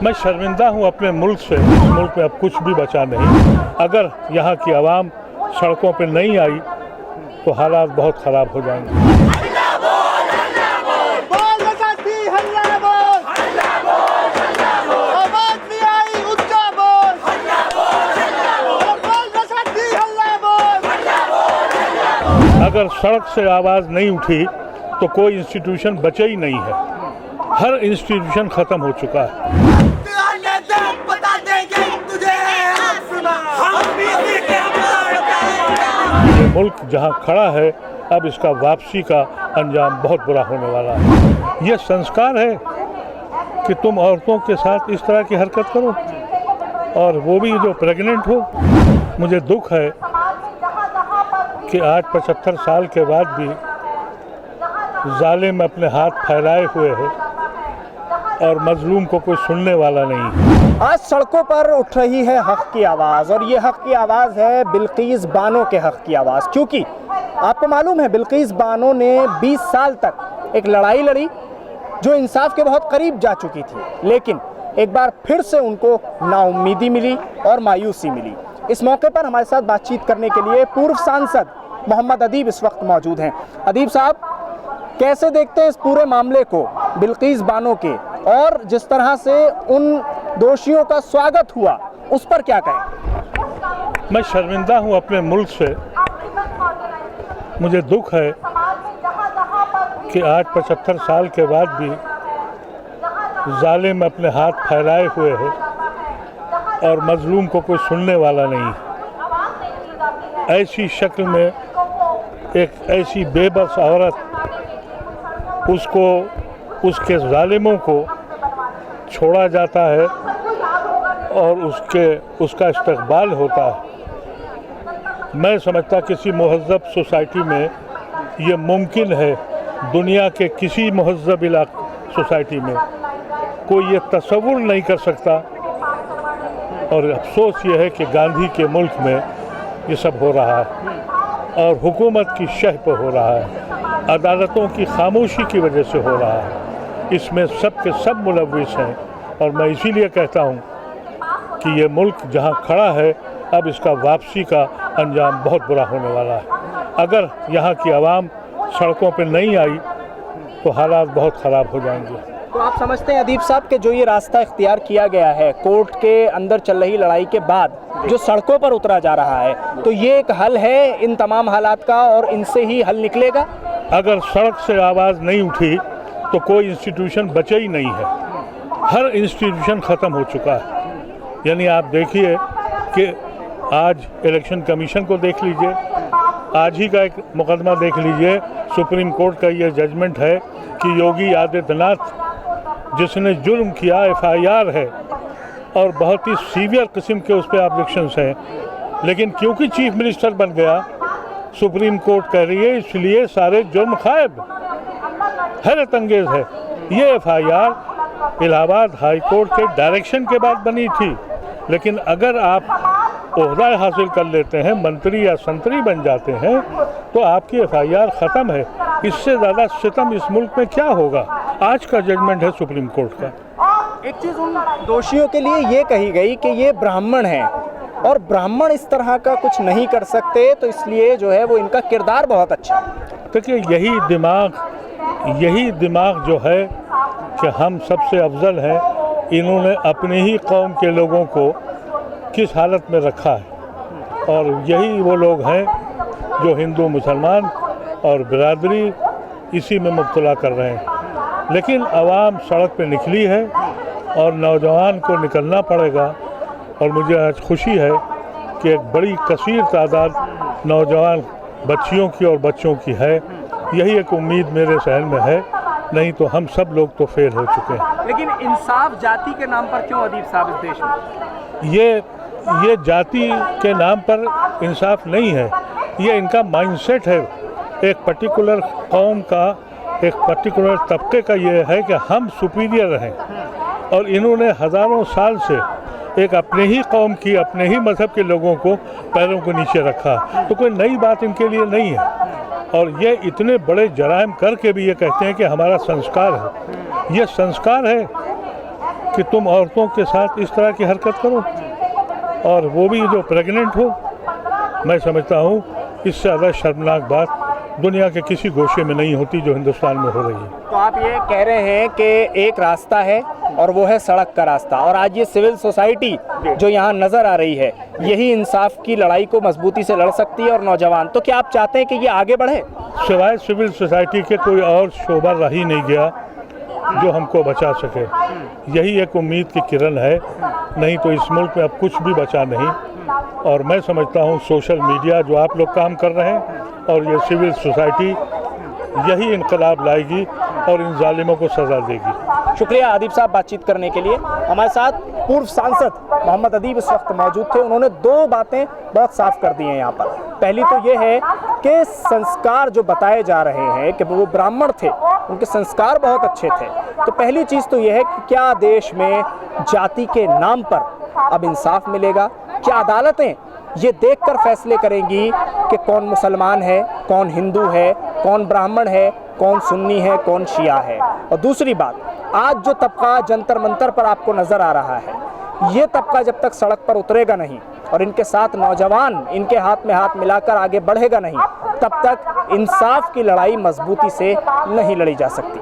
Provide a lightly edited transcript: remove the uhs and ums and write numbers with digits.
मैं शर्मिंदा हूँ अपने मुल्क से। इस मुल्क में अब कुछ भी बचा नहीं। अगर यहाँ की आवाम सड़कों पर नहीं आई तो हालात बहुत ख़राब हो जाएंगे। अगर सड़क से आवाज़ नहीं उठी तो कोई इंस्टीट्यूशन बचे ही नहीं है। हर इंस्टीट्यूशन ख़त्म हो चुका है। ये मुल्क जहाँ खड़ा है अब इसका वापसी का अंजाम बहुत बुरा होने वाला है। ये संस्कार है कि तुम औरतों के साथ इस तरह की हरकत करो, और वो भी जो प्रेग्नेंट हो। मुझे दुख है कि आज 75 साल के बाद भी जालिम अपने हाथ फैलाए हुए है और मजलूम को कोई सुनने वाला नहीं। आज सड़कों पर उठ रही है हक की आवाज़, और ये हक की आवाज़ है बिल्किस बानो के हक की आवाज़। क्योंकि आपको मालूम है बिल्किस बानो ने 20 साल तक एक लड़ाई लड़ी जो इंसाफ के बहुत करीब जा चुकी थी, लेकिन एक बार फिर से उनको नाउम्मीदी मिली और मायूसी मिली। इस मौके पर हमारे साथ बातचीत करने के लिए पूर्व सांसद मोहम्मद अदीब इस वक्त मौजूद हैं। अदीब साहब, कैसे देखते हैं इस पूरे मामले को, बिल्किस बानो के, और जिस तरह से उन दोषियों का स्वागत हुआ उस पर क्या कहें? मैं शर्मिंदा हूँ अपने मुल्क से। मुझे दुख है कि आज 75 साल के बाद भी जालिम अपने हाथ फैलाए हुए है और मजलूम को कोई सुनने वाला नहीं। ऐसी शक्ल में एक ऐसी बेबस औरत, उसको उसके जालिमों को छोड़ा जाता है और उसका इस्तकबाल होता है। मैं समझता किसी महज़्ज़ब सोसाइटी में ये मुमकिन है। दुनिया के किसी महज़्ज़ब सोसाइटी में कोई ये तसव्वुर नहीं कर सकता, और अफसोस ये है कि गांधी के मुल्क में ये सब हो रहा है और हुकूमत की शह पर हो रहा है, अदालतों की खामोशी की वजह से हो रहा है। इसमें सब के सब मुलव्विस हैं, और मैं इसीलिए कहता हूँ कि ये मुल्क जहाँ खड़ा है अब इसका वापसी का अंजाम बहुत बुरा होने वाला है। अगर यहाँ की आवाम सड़कों पर नहीं आई तो हालात बहुत ख़राब हो जाएंगे। तो आप समझते हैं अदीब साहब कि जो ये रास्ता इख्तियार किया गया है कोर्ट के अंदर चल रही लड़ाई के बाद जो सड़कों पर उतरा जा रहा है, तो ये एक हल है इन तमाम हालात का और इनसे ही हल निकलेगा? अगर सड़क से आवाज़ नहीं उठी तो कोई इंस्टीट्यूशन बचे ही नहीं है। हर इंस्टीट्यूशन ख़त्म हो चुका है। यानी आप देखिए कि आज इलेक्शन कमीशन को देख लीजिए, आज ही का एक मुकदमा देख लीजिए। सुप्रीम कोर्ट का ये जजमेंट है कि योगी आदित्यनाथ जिसने जुर्म किया, FIR है और बहुत ही सीवियर किस्म के उस पर ऑब्जेक्शंस हैं, लेकिन क्योंकि चीफ मिनिस्टर बन गया, सुप्रीम कोर्ट कह रही है इसलिए सारे जुर्म खायब। हैरत अंगेज है। ये FIR इलाहाबाद हाई कोर्ट के डायरेक्शन के बाद बनी थी, लेकिन अगर आप ओहदा हासिल कर लेते हैं, मंत्री या संतरी बन जाते हैं, तो आपकी FIR ख़त्म है। इससे ज़्यादा सितम इस मुल्क में क्या होगा? आज का जजमेंट है सुप्रीम कोर्ट का। एक चीज़ उन दोषियों के लिए ये कही गई कि ये ब्राह्मण हैं और ब्राह्मण इस तरह का कुछ नहीं कर सकते, तो इसलिए जो है वो इनका किरदार बहुत अच्छा है। देखिए यही दिमाग जो है कि हम सबसे अफजल हैं, इन्होंने अपने ही कौम के लोगों को किस हालत में रखा है, और यही वो लोग हैं जो हिंदू मुसलमान और बिरादरी इसी में मुब्तला कर रहे हैं। लेकिन आवाम सड़क पे निकली है और नौजवान को निकलना पड़ेगा, और मुझे आज खुशी है कि एक बड़ी कसीर तादाद नौजवान बच्चियों की और बच्चों की है। यही एक उम्मीद मेरे शहर में है, नहीं तो हम सब लोग तो फेल हो चुके हैं। लेकिन इंसाफ जाति के नाम पर क्यों अदीब साहब इस देश में? ये जाति के नाम पर इंसाफ नहीं है, ये इनका माइंडसेट है। एक पर्टिकुलर कौम का, एक पर्टिकुलर तबके का ये है कि हम सुपीरियर हैं, और इन्होंने हज़ारों साल से एक अपने ही कौम की, अपने ही मज़हब के लोगों को पैरों को नीचे रखा। तो कोई नई बात इनके लिए नहीं है, और ये इतने बड़े जराइम करके भी ये कहते हैं कि हमारा संस्कार है। ये संस्कार है कि तुम औरतों के साथ इस तरह की हरकत करो, और वो भी जो प्रेग्नेंट हो। मैं समझता हूँ इससे ज़्यादा शर्मनाक बात दुनिया के किसी गोशे में नहीं होती जो हिंदुस्तान में हो रही है। तो आप ये कह रहे हैं कि एक रास्ता है और वो है सड़क का रास्ता, और आज ये सिविल सोसाइटी जो यहाँ नज़र आ रही है यही इंसाफ की लड़ाई को मजबूती से लड़ सकती है। और नौजवान, तो क्या आप चाहते हैं कि ये आगे बढ़े? सिवाय सिविल सोसाइटी के कोई और शोबा रह ही नहीं गया जो हमको बचा सके। यही एक उम्मीद की किरण है, नहीं तो इस मुल्क में अब कुछ भी बचा नहीं। और मैं समझता हूँ सोशल मीडिया जो आप लोग काम कर रहे हैं और ये सिविल सोसाइटी यही इनकलाब लाएगी और इन जालिमों को सज़ा देगी। शुक्रिया आदिब साहब बातचीत करने के लिए। हमारे साथ पूर्व सांसद मोहम्मद अदीब इस वक्त मौजूद थे। उन्होंने दो बातें बहुत साफ कर दी हैं यहाँ पर। पहली तो ये है कि संस्कार जो बताए जा रहे हैं कि वो ब्राह्मण थे, उनके संस्कार बहुत अच्छे थे। तो पहली चीज़ तो ये है कि क्या देश में जाति के नाम पर अब इंसाफ मिलेगा? क्या अदालतें ये देखकर फैसले करेंगी कि कौन मुसलमान है, कौन हिंदू है, कौन ब्राह्मण है, कौन सुन्नी है, कौन शिया है? और दूसरी बात, आज जो तबका जंतर मंतर पर आपको नज़र आ रहा है, ये तबका जब तक सड़क पर उतरेगा नहीं और इनके साथ नौजवान इनके हाथ में हाथ मिलाकर आगे बढ़ेगा नहीं, तब तक इंसाफ की लड़ाई मजबूती से नहीं लड़ी जा सकती।